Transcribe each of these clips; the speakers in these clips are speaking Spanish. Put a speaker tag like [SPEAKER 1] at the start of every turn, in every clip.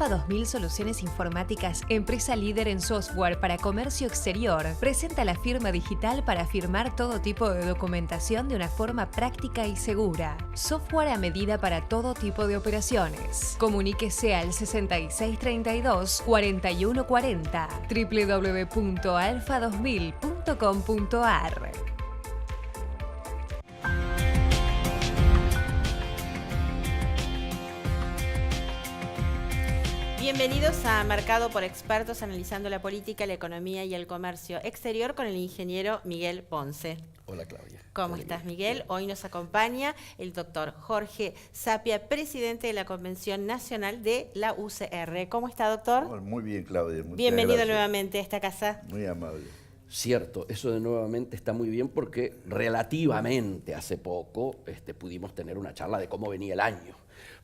[SPEAKER 1] Alfa 2000 Soluciones Informáticas, empresa líder en software para comercio exterior, presenta la firma digital para firmar todo tipo de documentación de una forma práctica y segura. Software a medida para todo tipo de operaciones. Comuníquese al 6632 4140 www.alfa2000.com.ar.
[SPEAKER 2] Bienvenidos a Mercado por Expertos, analizando la política, la economía y el comercio exterior con el ingeniero Miguel Ponce.
[SPEAKER 3] Hola, Claudia.
[SPEAKER 2] ¿Cómo estás, Miguel? Hoy nos acompaña el doctor Jorge Sapia, presidente de la Convención Nacional de la UCR. ¿Cómo está, doctor?
[SPEAKER 4] Muy bien, Claudia.
[SPEAKER 2] Bienvenido nuevamente a esta casa.
[SPEAKER 4] Muy amable.
[SPEAKER 3] Cierto, eso de nuevamente está muy bien porque relativamente hace poco pudimos tener una charla de cómo venía el año.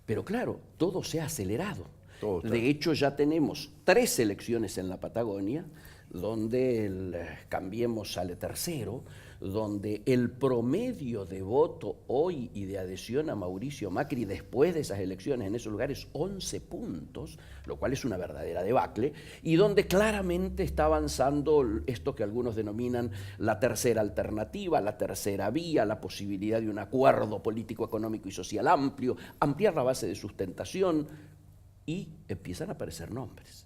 [SPEAKER 3] Pero claro, todo se ha acelerado. De hecho, ya tenemos 3 elecciones en la Patagonia, donde Cambiemos sale tercero, donde el promedio de voto hoy y de adhesión a Mauricio Macri después de esas elecciones en esos lugares 11 puntos, lo cual es una verdadera debacle, y donde claramente está avanzando esto que algunos denominan la tercera alternativa, la tercera vía, la posibilidad de un acuerdo político, económico y social amplio, ampliar la base de sustentación, y empiezan a aparecer nombres.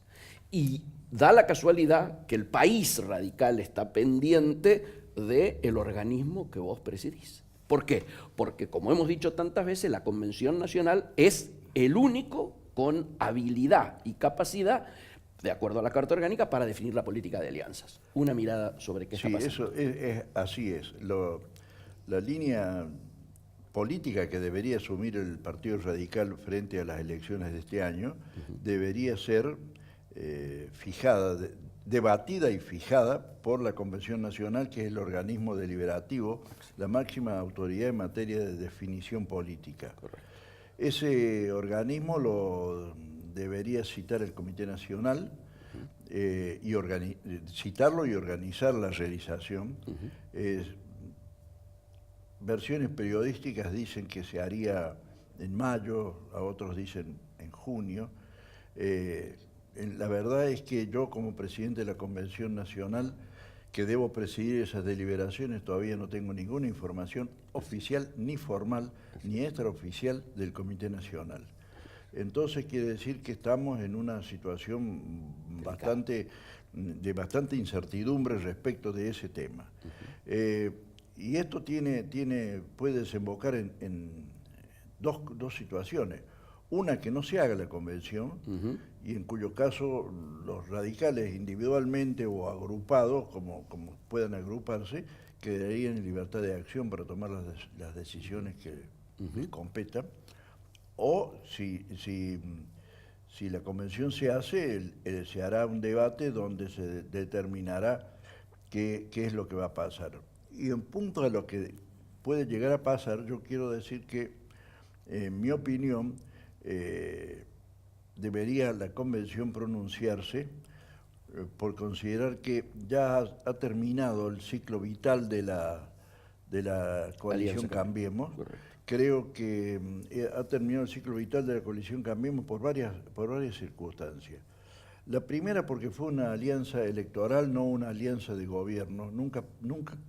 [SPEAKER 3] Y da la casualidad que el país radical está pendiente del organismo que vos presidís. ¿Por qué? Porque, como hemos dicho tantas veces, la Convención Nacional es el único con habilidad y capacidad, de acuerdo a la Carta Orgánica, para definir la política de alianzas. Una mirada sobre qué está pasando.
[SPEAKER 4] Sí, así es. La línea política que debería asumir el Partido Radical frente a las elecciones de este año debería ser fijada, debatida y fijada por la Convención Nacional, que es el organismo deliberativo, la máxima autoridad en materia de definición política.
[SPEAKER 3] Correcto.
[SPEAKER 4] Ese organismo lo debería citar el Comité Nacional, citarlo y organizar la realización. Versiones periodísticas dicen que se haría en mayo, a otros dicen en junio. La verdad es que yo, como presidente de la Convención Nacional, que debo presidir esas deliberaciones, todavía no tengo ninguna información oficial, ni formal, ni extraoficial del Comité Nacional. Entonces quiere decir que estamos en una situación de bastante incertidumbre respecto de ese tema. Y esto puede desembocar en dos situaciones. Una, que no se haga la convención, y en cuyo caso los radicales individualmente o agrupados, como puedan agruparse, quedarían en libertad de acción para tomar las decisiones que les competan. O si la convención se hace, se hará un debate donde se determinará qué es lo que va a pasar. Y en punto a lo que puede llegar a pasar, yo quiero decir que, en mi opinión, debería la convención pronunciarse por considerar que ya ha terminado el ciclo vital de la coalición Cambiemos. Correcto. Creo que ha terminado el ciclo vital de la coalición Cambiemos por varias circunstancias. La primera, porque fue una alianza electoral, no una alianza de gobierno. Nunca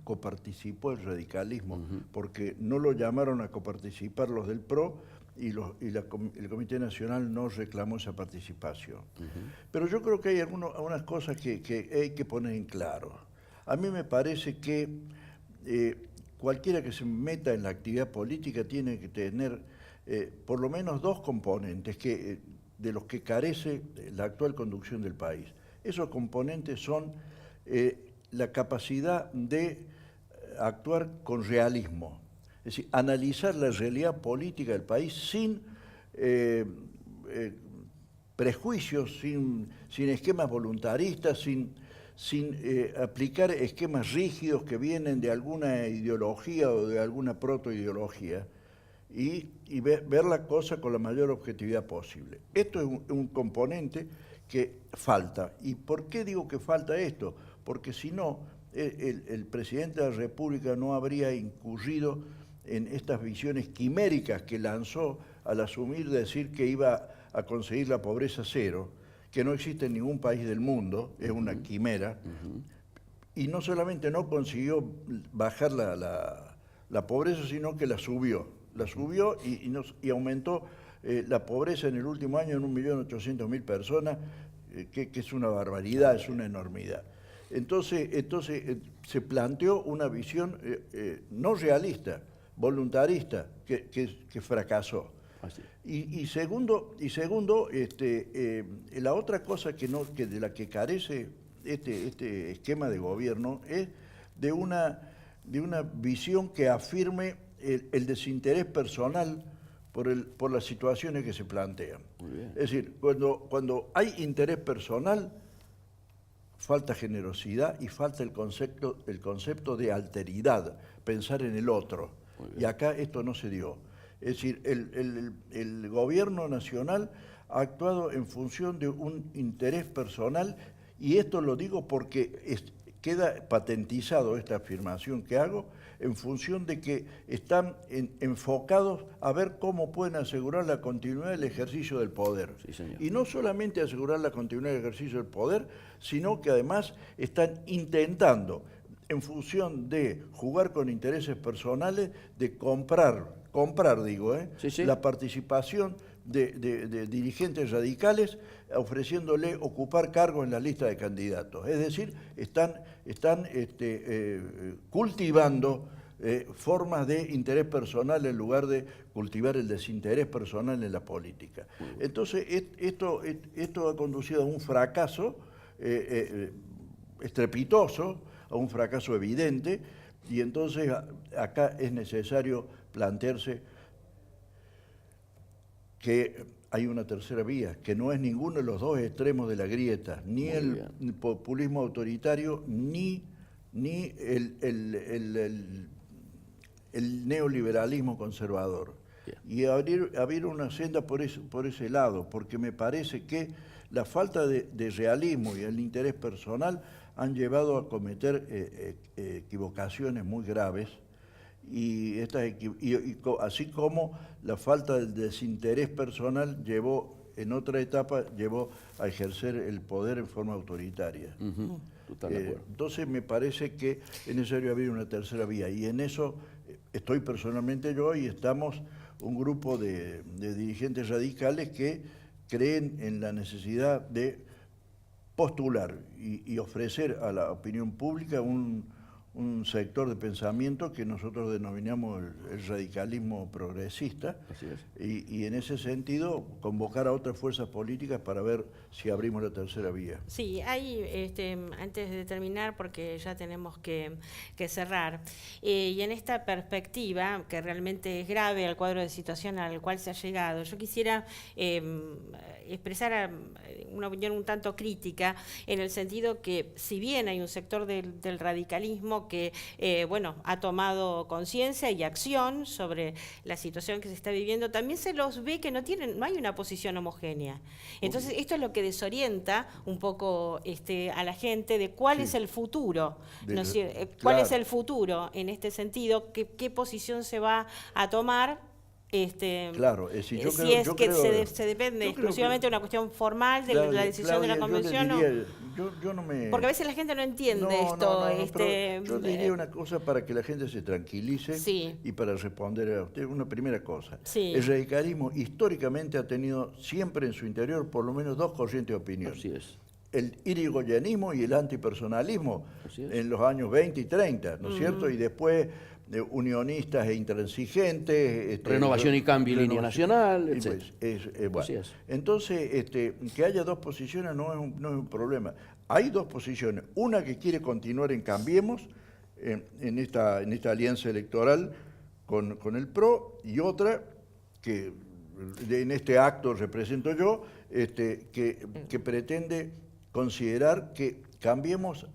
[SPEAKER 4] coparticipó el radicalismo, porque no lo llamaron a coparticipar los del PRO y el Comité Nacional no reclamó esa participación. Pero yo creo que hay algunas cosas que hay que poner en claro. A mí me parece que cualquiera que se meta en la actividad política tiene que tener por lo menos 2 componentes de los que carece la actual conducción del país. Esos componentes son la capacidad de actuar con realismo, es decir, analizar la realidad política del país sin prejuicios, sin esquemas voluntaristas, sin aplicar esquemas rígidos que vienen de alguna ideología o de alguna protoideología, y ver la cosa con la mayor objetividad posible. Esto es un componente que falta. ¿Y por qué digo que falta esto? Porque si no, el presidente de la República no habría incurrido en estas visiones quiméricas que lanzó al asumir decir que iba a conseguir la pobreza cero, que no existe en ningún país del mundo, es una quimera, y no solamente no consiguió bajar la pobreza, sino que la subió y aumentó la pobreza en el último año en 1.800.000 personas, que es una barbaridad, es una enormidad. Entonces se planteó una visión no realista, voluntarista, que fracasó. Y segundo, la otra cosa de la que carece este esquema de gobierno es de una visión que afirme el desinterés personal por las situaciones que se plantean. Es decir, cuando hay interés personal, falta generosidad y falta el concepto de alteridad, pensar en el otro. Y acá esto no se dio. Es decir, el gobierno nacional ha actuado en función de un interés personal, y esto lo digo porque queda patentizado esta afirmación que hago, en función de que están enfocados a ver cómo pueden asegurar la continuidad del ejercicio del poder.
[SPEAKER 3] Sí, señor.
[SPEAKER 4] Y no solamente asegurar la continuidad del ejercicio del poder, sino que además están intentando, en función de jugar con intereses personales, de comprar la participación de dirigentes radicales, ofreciéndole ocupar cargos en la lista de candidatos. Es decir, están cultivando formas de interés personal en lugar de cultivar el desinterés personal en la política. Entonces, esto ha conducido a un fracaso estrepitoso, a un fracaso evidente, y entonces acá es necesario plantearse que hay una tercera vía, que no es ninguno de los dos extremos de la grieta, ni el populismo autoritario, ni el neoliberalismo conservador. Y abrir una senda por ese lado, porque me parece que la falta de realismo y el interés personal han llevado a cometer equivocaciones muy graves, y así como la falta del desinterés personal en otra etapa llevó a ejercer el poder en forma autoritaria. Entonces me parece que es necesario abrir una tercera vía, y en eso estoy personalmente yo, y estamos un grupo de dirigentes radicales que creen en la necesidad de postular y ofrecer a la opinión pública un sector de pensamiento que nosotros denominamos el radicalismo progresista.
[SPEAKER 3] Así es.
[SPEAKER 4] Y en ese sentido convocar a otras fuerzas políticas para ver si abrimos la tercera vía.
[SPEAKER 2] Sí, hay, antes de terminar, porque ya tenemos que cerrar, y en esta perspectiva, que realmente es grave el cuadro de situación al cual se ha llegado, yo quisiera expresar una opinión un tanto crítica, en el sentido que, si bien hay un sector del radicalismo que ha tomado conciencia y acción sobre la situación que se está viviendo, también se los ve que no hay una posición homogénea. Entonces, esto es lo que desorienta un poco a la gente de cuál es el futuro, cuál es el futuro en este sentido, qué posición se va a tomar.
[SPEAKER 4] Claro, es decir,
[SPEAKER 2] si es que se depende exclusivamente de una cuestión formal de la decisión de la convención.
[SPEAKER 4] Yo no me...
[SPEAKER 2] Porque a veces la gente no entiende esto.
[SPEAKER 4] Yo diría una cosa para que la gente se tranquilice,
[SPEAKER 2] sí,
[SPEAKER 4] y para responder a usted, una primera cosa.
[SPEAKER 2] Sí.
[SPEAKER 4] El radicalismo históricamente ha tenido siempre en su interior por lo menos dos corrientes de opinión.
[SPEAKER 3] Así es.
[SPEAKER 4] El irigoyenismo y el antipersonalismo en los años 20 y 30, ¿no es cierto? Y después unionistas e intransigentes.
[SPEAKER 3] Renovación y Cambio y Línea Nacional, etc.
[SPEAKER 4] Así es. Entonces, que haya dos posiciones no es un problema. Hay dos posiciones. Una que quiere continuar en Cambiemos, en esta alianza electoral con el PRO, y otra que en este acto represento yo, que pretende considerar que Cambiemos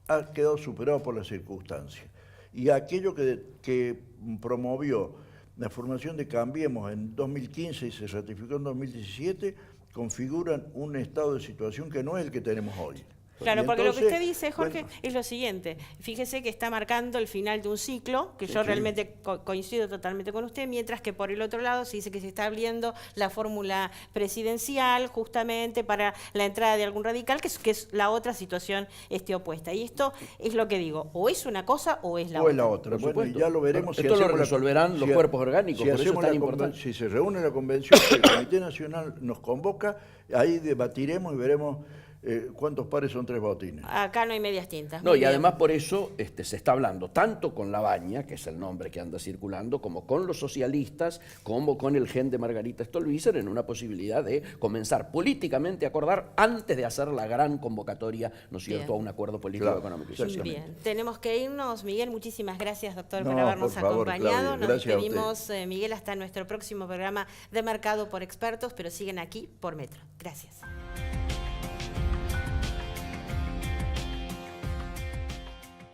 [SPEAKER 4] ha quedado superado por las circunstancias. Y aquello que promovió la formación de Cambiemos en 2015 y se ratificó en 2017, configuran un estado de situación que no es el que tenemos hoy.
[SPEAKER 2] Claro,
[SPEAKER 4] Y
[SPEAKER 2] porque
[SPEAKER 4] entonces,
[SPEAKER 2] lo que usted dice, Jorge,
[SPEAKER 4] bueno,
[SPEAKER 2] es lo siguiente. Fíjese que está marcando el final de un ciclo, que yo realmente coincido totalmente con usted, mientras que por el otro lado se dice que se está abriendo la fórmula presidencial justamente para la entrada de algún radical, que es la otra situación opuesta. Y esto es lo que digo, o es una cosa o es la otra.
[SPEAKER 4] O es la otra.
[SPEAKER 3] Por
[SPEAKER 4] Bueno, y
[SPEAKER 3] supuesto.
[SPEAKER 4] ya lo veremos.
[SPEAKER 3] Esto lo resolverán los cuerpos orgánicos, por eso es tan importante.
[SPEAKER 4] Si se reúne la convención, el Comité Nacional nos convoca, ahí debatiremos y veremos cuántos pares son 3 botines.
[SPEAKER 2] Acá no hay medias tintas.
[SPEAKER 3] No,
[SPEAKER 2] Muy
[SPEAKER 3] y
[SPEAKER 2] bien.
[SPEAKER 3] además por eso se está hablando tanto con La Baña, que es el nombre que anda circulando, como con los socialistas, como con el gen de Margarita Stolbizer, en una posibilidad de comenzar políticamente a acordar antes de hacer la gran convocatoria, ¿no es cierto?,
[SPEAKER 2] Bien.
[SPEAKER 3] a un acuerdo político-económico.
[SPEAKER 2] Bien, tenemos que irnos. Miguel, muchísimas gracias, doctor, por
[SPEAKER 4] No,
[SPEAKER 2] habernos
[SPEAKER 4] por favor,
[SPEAKER 2] acompañado.
[SPEAKER 4] Claudia,
[SPEAKER 2] Nos
[SPEAKER 4] gracias a usted.
[SPEAKER 2] despedimos, Miguel, hasta nuestro próximo programa de Mercado por Expertos, pero siguen aquí por Metro. Gracias.